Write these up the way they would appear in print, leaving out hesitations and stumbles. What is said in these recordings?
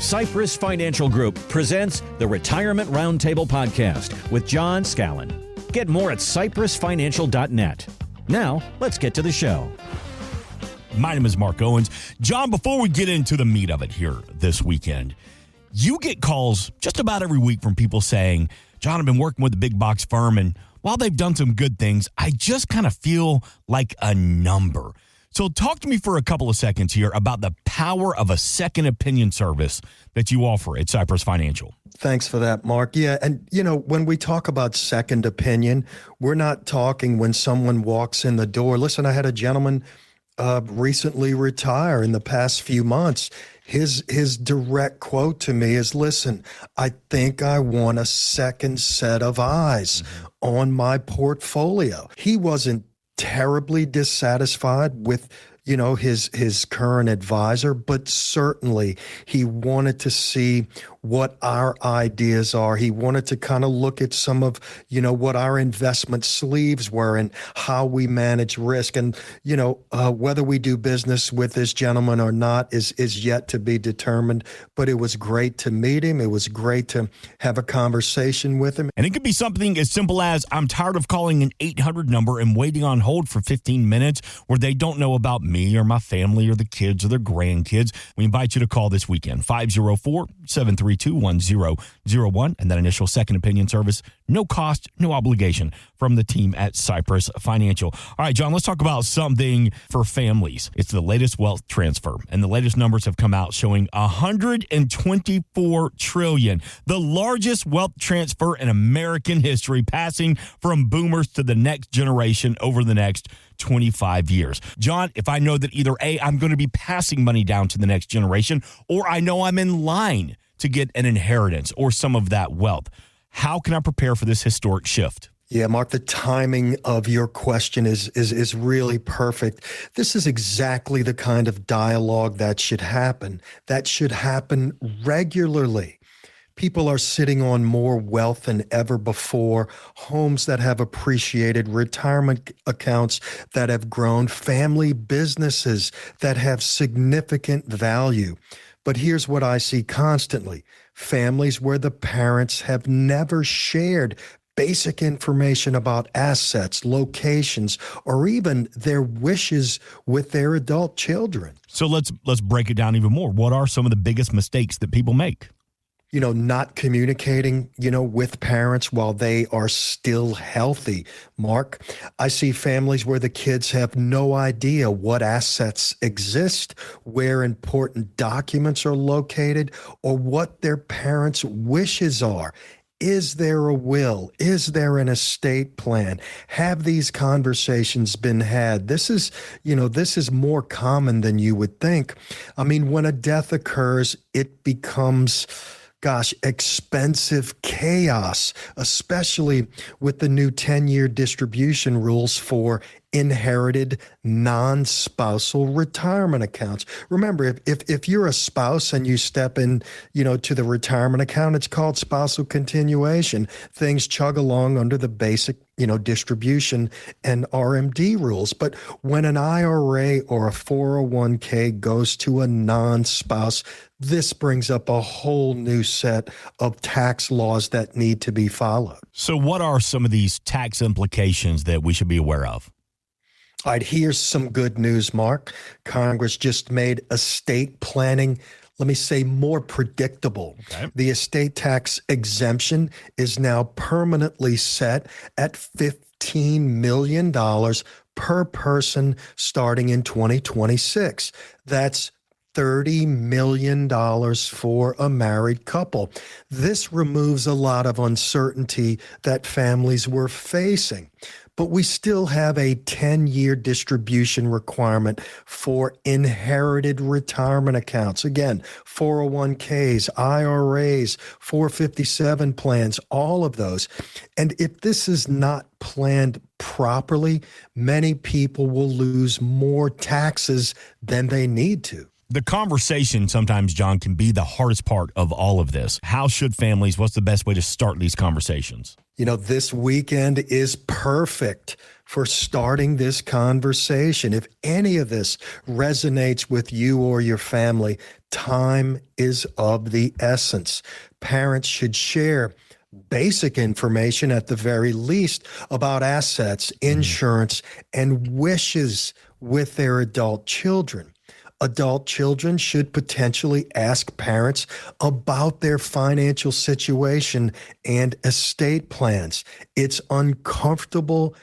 Cypress Financial Group presents the Retirement Roundtable Podcast with John Scallan. Get more at cypressfinancial.net. Now, let's get to the show. My name is Mark Owens. John, before we get into the meat of it here this weekend, you get calls just about every week from people saying, John, I've been working with a big box firm, and while they've done some good things, I just kind of feel like a number. So talk to me for a couple of seconds here about the power of a second opinion service that you offer at Cypress Financial. Thanks for that, Mark. Yeah, and when we talk about second opinion, we're not talking when someone walks in the door. Listen, I had a gentleman recently retire in the past few months. His direct quote to me is, listen, I think I want a second set of eyes on my portfolio. He wasn't terribly dissatisfied with his current advisor, but certainly he wanted to see what our ideas are. He wanted to kind of look at some of, what our investment sleeves were and how we manage risk. And, whether we do business with this gentleman or not is yet to be determined. But it was great to meet him. It was great to have a conversation with him. And it could be something as simple as, I'm tired of calling an 800 number and waiting on hold for 15 minutes where they don't know about me or my family or the kids or their grandkids. We invite you to call this weekend, 504-732-1001, and that initial second opinion service, no cost, no obligation from the team at Cypress Financial. All right, John, let's talk about something for families. It's the latest wealth transfer, and the latest numbers have come out showing $124 trillion, the largest wealth transfer in American history, passing from boomers to the next generation over the next 25 years. John, if I know that either A, I'm going to be passing money down to the next generation, or I know I'm in line to get an inheritance or some of that wealth, how can I prepare for this historic shift? Yeah, Mark, the timing of your question is really perfect. This is exactly the kind of dialogue that should happen. That should happen regularly. People are sitting on more wealth than ever before, homes that have appreciated, retirement accounts that have grown, family businesses that have significant value. But here's what I see constantly: families where the parents have never shared basic information about assets, locations, or even their wishes with their adult children. So let's break it down even more. What are some of the biggest mistakes that people make? Not communicating, with parents while they are still healthy. Mark, I see families where the kids have no idea what assets exist, where important documents are located, or what their parents' wishes are. Is there a will? Is there an estate plan? Have these conversations been had? This is more common than you would think. I mean, when a death occurs, it becomes expensive chaos, especially with the new 10-year distribution rules for inherited non-spousal retirement accounts. Remember, if you're a spouse and you step in, to the retirement account, it's called spousal continuation. Things chug along under the basic, distribution and RMD rules. But when an IRA or a 401k goes to a non-spouse, this brings up a whole new set of tax laws that need to be followed. So what are some of these tax implications that we should be aware of? All right, here's some good news, Mark. Congress just made estate planning, let me say, more predictable. Okay. The estate tax exemption is now permanently set at $15 million per person starting in 2026. That's $30 million for a married couple. This removes a lot of uncertainty that families were facing. But we still have a 10-year distribution requirement for inherited retirement accounts. Again, 401ks, IRAs, 457 plans, all of those. And if this is not planned properly, many people will lose more taxes than they need to. The conversation sometimes, John, can be the hardest part of all of this. How should families, what's the best way to start these conversations? This weekend is perfect for starting this conversation. If any of this resonates with you or your family, time is of the essence. Parents should share basic information at the very least about assets, insurance, and wishes with their adult children. Adult children should potentially ask parents about their financial situation and estate plans. It's uncomfortable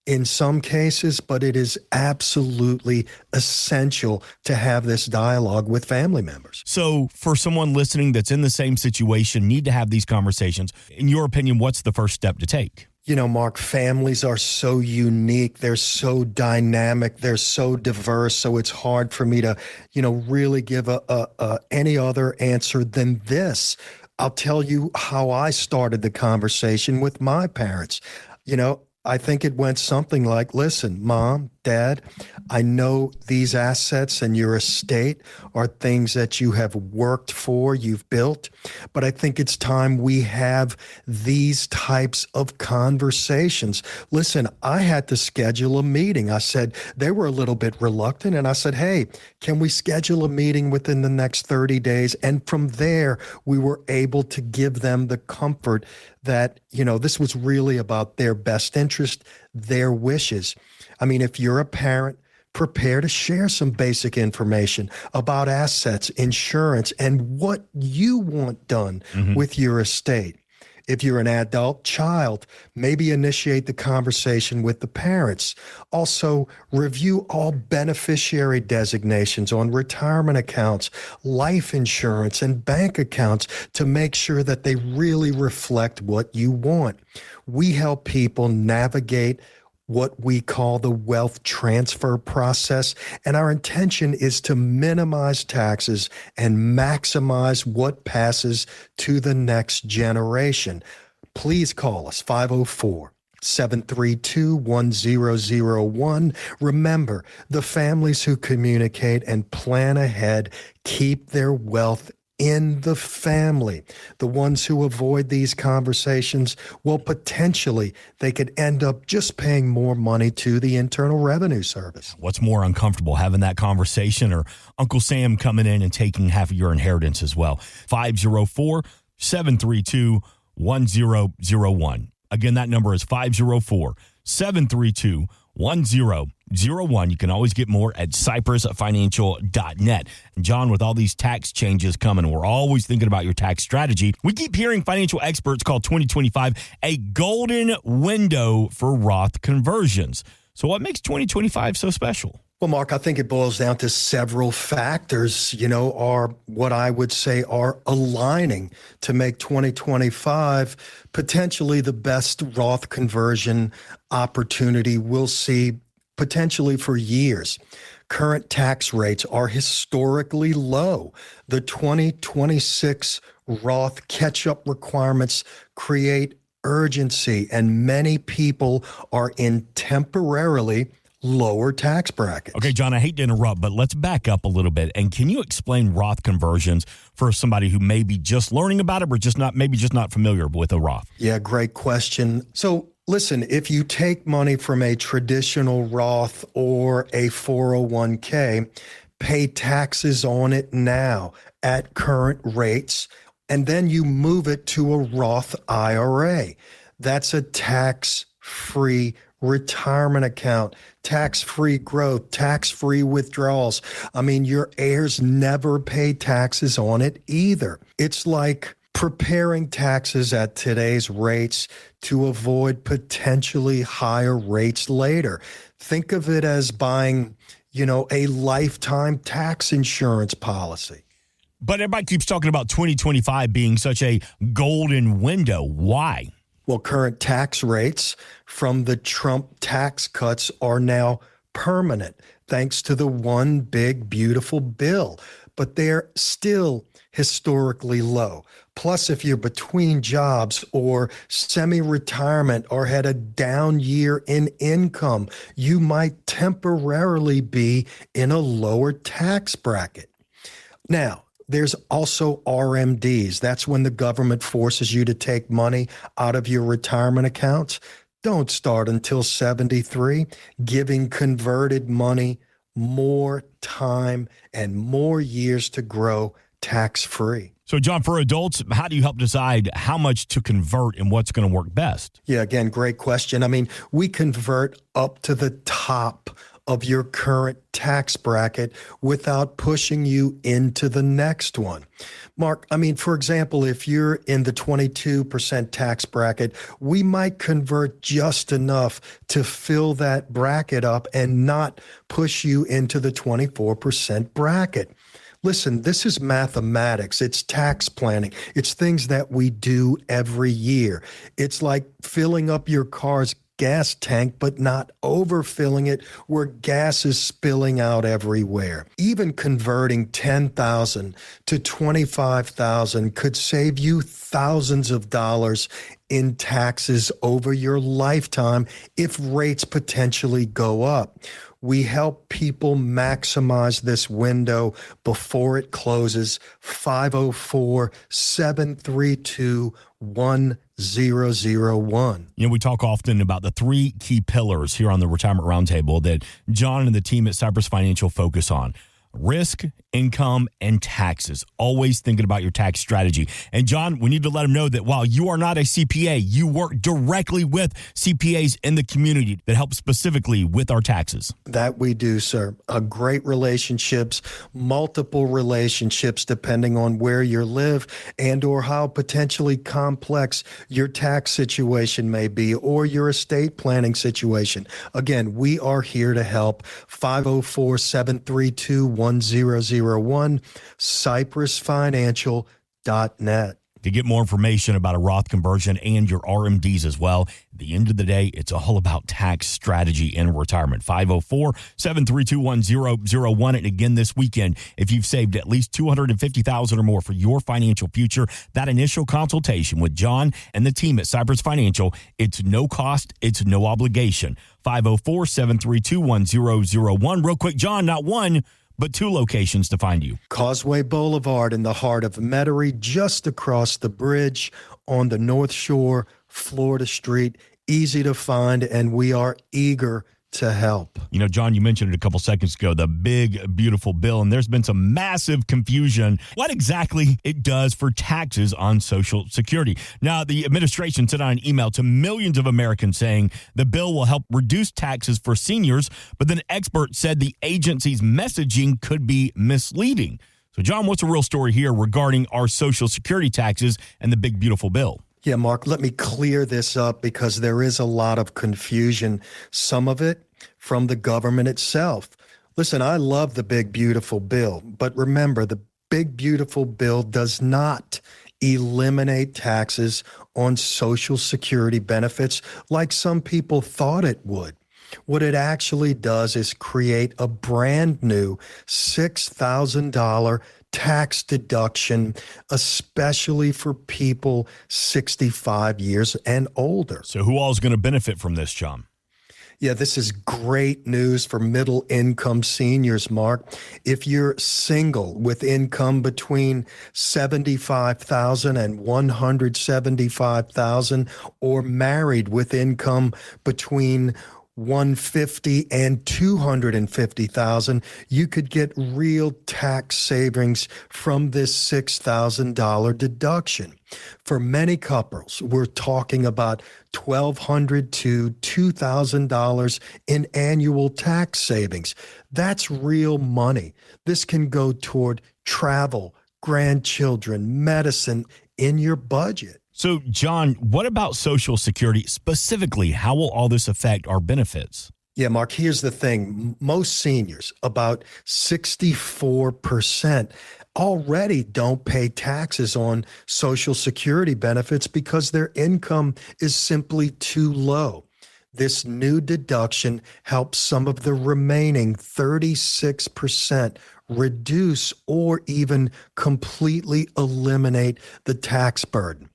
in some cases, but it is absolutely essential to have this dialogue with family members. So for someone listening that's in the same situation, need to have these conversations, in your opinion, what's the first step to take? You know, Mark, families are so unique. They're so dynamic. They're so diverse. So it's hard for me to, really give any other answer than this. I'll tell you how I started the conversation with my parents. I think it went something like, listen, Mom, Dad, I know these assets and your estate are things that you have worked for, you've built, but I think it's time we have these types of conversations. Listen, I had to schedule a meeting. I said, they were a little bit reluctant, and I said, hey, can we schedule a meeting within the next 30 days? And from there, we were able to give them the comfort that, this was really about their best interest, their wishes. I mean, if you're a parent, prepare to share some basic information about assets, insurance, and what you want done with your estate. If you're an adult child, maybe initiate the conversation with the parents. Also, review all beneficiary designations on retirement accounts, life insurance, and bank accounts to make sure that they really reflect what you want. We help people navigate what we call the wealth transfer process, and our intention is to minimize taxes and maximize what passes to the next generation. Please call us 504-732-1001. Remember, the families who communicate and plan ahead keep their wealth in the family. The ones who avoid these conversations, well, potentially they could end up just paying more money to the Internal Revenue Service. What's more uncomfortable, having that conversation or Uncle Sam coming in and taking half of your inheritance as well? 504-732-1001. Again, that number is 504-732-1001. You can always get more at cypressfinancial.net. And John, with all these tax changes coming, we're always thinking about your tax strategy. We keep hearing financial experts call 2025 a golden window for Roth conversions. So what makes 2025 so special? Well, Mark, I think it boils down to several factors, are what I would say are aligning to make 2025 potentially the best Roth conversion opportunity we'll see potentially for years. Current tax rates are historically low. The 2026 Roth catch-up requirements create urgency, and many people are in temporarily lower tax brackets. Okay, John, I hate to interrupt, but let's back up a little bit. And can you explain Roth conversions for somebody who may be just learning about it or just not familiar with a Roth? Yeah, great question. So listen, if you take money from a traditional Roth or a 401k, pay taxes on it now at current rates, and then you move it to a Roth IRA. That's a tax-free retirement account, tax-free growth, tax-free withdrawals. I mean, your heirs never pay taxes on it either. It's like preparing taxes at today's rates to avoid potentially higher rates later. Think of it as buying, a lifetime tax insurance policy. But everybody keeps talking about 2025 being such a golden window. Why? Well, current tax rates from the Trump tax cuts are now permanent, thanks to the one big, beautiful bill. But they're still historically low. Plus, if you're between jobs or semi-retirement or had a down year in income, you might temporarily be in a lower tax bracket. Now, there's also RMDs. That's when the government forces you to take money out of your retirement accounts. Don't start until 73 giving converted money more time and more years to grow tax-free. So, John, for adults, how do you help decide how much to convert and what's going to work best? Yeah, again, great question. I mean, we convert up to the top of your current tax bracket without pushing you into the next one. Mark, I mean, for example, if you're in the 22% tax bracket, we might convert just enough to fill that bracket up and not push you into the 24% bracket. Listen, this is mathematics. It's tax planning. It's things that we do every year. It's like filling up your car's gas tank, but not overfilling it where gas is spilling out everywhere. Even converting 10,000 to 25,000 could save you thousands of dollars in taxes over your lifetime if rates potentially go up. We help people maximize this window before it closes. 504-732-1001. You know, we talk often about the three key pillars here on the Retirement Roundtable that John and the team at Cypress Financial focus on: risk, income, and taxes. Always thinking about your tax strategy. And John, we need to let them know that while you are not a CPA, you work directly with CPAs in the community that help specifically with our taxes. That we do, sir. Great relationships, multiple relationships, depending on where you live and or how potentially complex your tax situation may be or your estate planning situation. Again, we are here to help. 504-732-1001, cypressfinancial.net. To get more information about a Roth conversion and your RMDs as well, at the end of the day, it's all about tax strategy in retirement. 504-732-1001. And again, this weekend, if you've saved at least $250,000 or more for your financial future, that initial consultation with John and the team at Cypress Financial, it's no cost, it's no obligation. 504-732-1001. Real quick, John, not one, but two locations to find you. Causeway Boulevard in the heart of Metairie, just across the bridge on the North Shore, Florida Street. Easy to find, and we are eager to help. You know, John, you mentioned it a couple seconds ago, the big, beautiful bill, and there's been some massive confusion what exactly it does for taxes on Social Security. Now, the administration sent out an email to millions of Americans saying the bill will help reduce taxes for seniors, but then experts said the agency's messaging could be misleading. So, John, what's the real story here regarding our Social Security taxes and the big, beautiful bill? Yeah, Mark, let me clear this up because there is a lot of confusion, some of it from the government itself. Listen, I love the big, beautiful bill, but remember, the big, beautiful bill does not eliminate taxes on Social Security benefits like some people thought it would. What it actually does is create a brand new $6,000 tax deduction, especially for people 65 years and older. So who all is going to benefit from this, John? Yeah, this is great news for middle income seniors, Mark. If you're single with income between $75,000 and $175,000 or married with income between $150,000 and $250,000, you could get real tax savings from this $6,000 deduction. For many couples, we're talking about $1,200 to $2,000 in annual tax savings. That's real money. This can go toward travel, grandchildren, medicine in your budget. So, John, what about Social Security specifically? How will all this affect our benefits? Yeah, Mark, here's the thing. Most seniors, about 64%, already don't pay taxes on Social Security benefits because their income is simply too low. This new deduction helps some of the remaining 36% reduce or even completely eliminate the tax burden.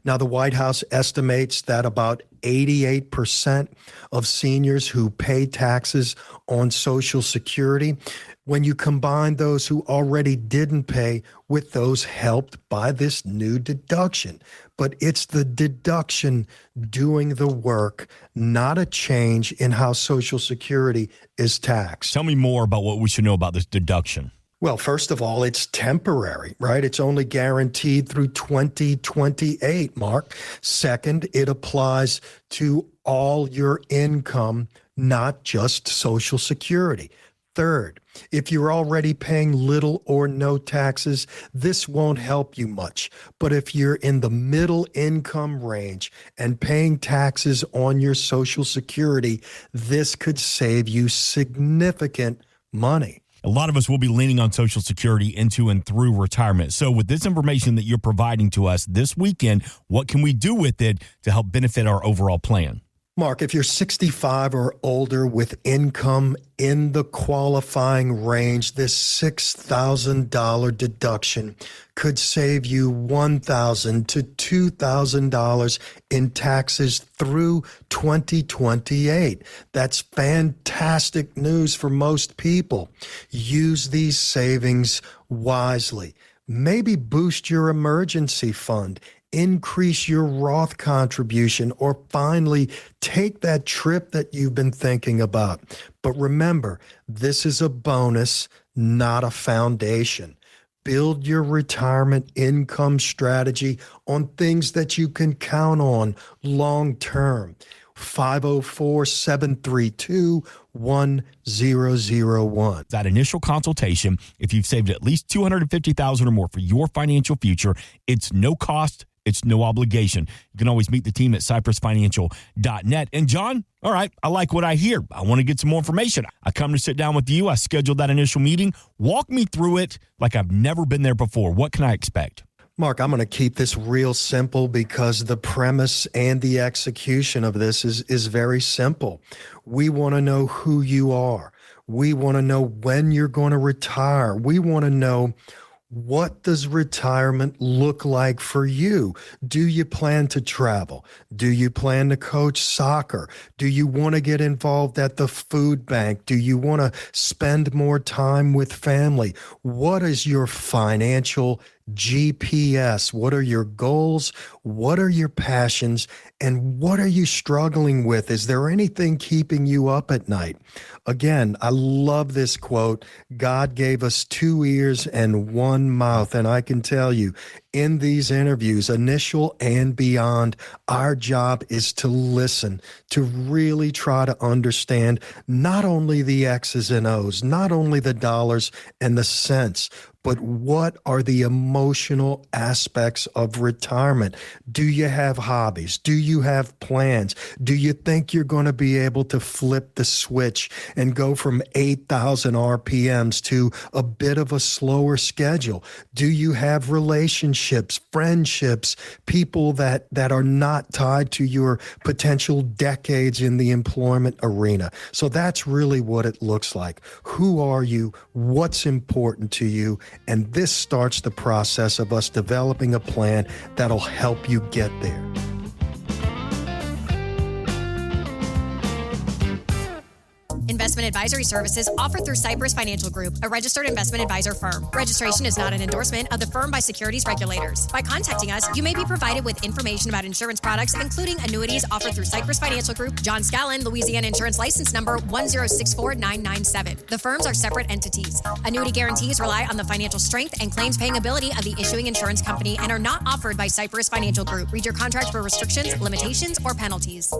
Now, the White House estimates that about 88% of seniors who pay taxes on Social Security, when you combine those who already didn't pay with those helped by this new deduction. But it's the deduction doing the work, not a change in how Social Security is taxed. Tell me more about what we should know about this deduction. Well, first of all, it's temporary, right? It's only guaranteed through 2028, Mark. Second, it applies to all your income, not just Social Security. Third, if you're already paying little or no taxes, this won't help you much. But if you're in the middle income range and paying taxes on your Social Security, this could save you significant money. A lot of us will be leaning on Social Security into and through retirement. So with this information that you're providing to us this weekend, what can we do with it to help benefit our overall plan? Mark, if you're 65 or older with income in the qualifying range, this $6,000 deduction could save you $1,000 to $2,000 in taxes through 2028. That's fantastic news for most people. Use these savings wisely. Maybe boost your emergency fund. Increase your Roth contribution, or finally take that trip that you've been thinking about. But remember, this is a bonus, not a foundation. Build your retirement income strategy on things that you can count on long term. 504-732-1001. That initial consultation, if you've saved at least $250,000 or more for your financial future, it's no cost. It's no obligation. You can always meet the team at cypressfinancial.net. And John, all right, I like what I hear. I want to get some more information. I come to sit down with you. I scheduled that initial meeting. Walk me through it like I've never been there before. What can I expect? Mark, I'm going to keep this real simple because the premise and the execution of this is very simple. We want to know who you are. We want to know when you're going to retire. We want to know, what does retirement look like for you? Do you plan to travel? Do you plan to coach soccer? Do you want to get involved at the food bank? Do you want to spend more time with family? What is your financial GPS? What are your goals? What are your passions? And what are you struggling with? Is there anything keeping you up at night? Again, I love this quote. God gave us 2 ears and 1 mouth. And I can tell you, in these interviews, initial and beyond, our job is to listen, to really try to understand not only the X's and O's, not only the dollars and the cents, but what are the emotional aspects of retirement? Do you have hobbies? Do you have plans? Do you think you're going to be able to flip the switch and go from 8,000 RPMs to a bit of a slower schedule? Do you have relationships, friendships, people that are not tied to your potential decades in the employment arena? So that's really what it looks like. Who are you? What's important to you? And this starts the process of us developing a plan that'll help you get there. Investment advisory services offered through Cypress Financial Group, a registered investment advisor firm. Registration is not an endorsement of the firm by securities regulators. By contacting us, you may be provided with information about insurance products, including annuities offered through Cypress Financial Group, John Scallan, Louisiana Insurance License Number 1064997. The firms are separate entities. Annuity guarantees rely on the financial strength and claims paying ability of the issuing insurance company and are not offered by Cypress Financial Group. Read your contract for restrictions, limitations, or penalties.